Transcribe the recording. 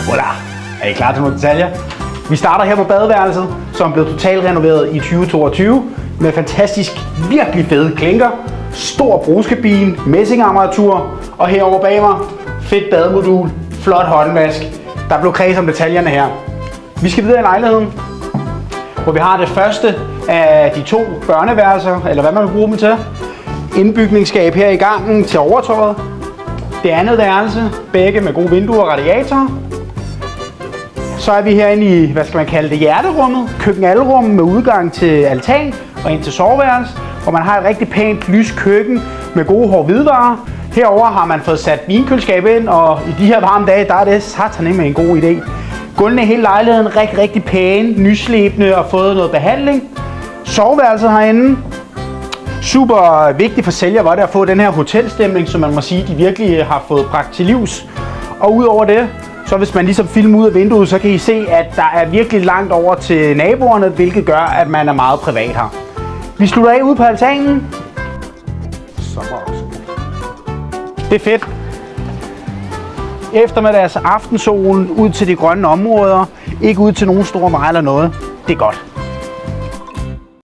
Voilà. Er I klar til nogle detaljer? Vi starter her på badeværelset, som blev totalt renoveret i 2022 med fantastisk, virkelig fede klinker, stor brugskabine, messingarmatur og herovre bag mig, fedt bademodul, flot håndvask. Der blev kreds om detaljerne her. Vi skal videre i lejligheden, hvor vi har det første af de 2 børneværelser, eller hvad man vil bruge dem til. Indbygningsskab her i gangen til overtøjet. Det andet værelse, begge med gode vinduer og radiatorer. Så er vi herinde i, hvad skal man kalde det, hjerterummet, køkkenalrummet med udgang til altan og ind til soveværelse, hvor man har et rigtig pænt lyst køkken med gode hårde hvidevarer. Herover har man fået sat vinkøleskab ind, og i de her varme dage, der er det sataneme en god idé. Gulvene i hele lejligheden rigtig pæne, nyslebende og fået noget behandling. Soveværelset herinde. Super vigtigt for sælger var det at få den her hotelstemning, som man må sige, de virkelig har fået bragt til livs. Og udover det, så hvis man ligesom filmer ud af vinduet, så kan I se, at der er virkelig langt over til naboerne, hvilket gør, at man er meget privat her. Vi slutter af ude på altanen. Det er fedt. Eftermiddags aftensolen ud til de grønne områder, ikke ud til nogen store veje eller noget. Det er godt.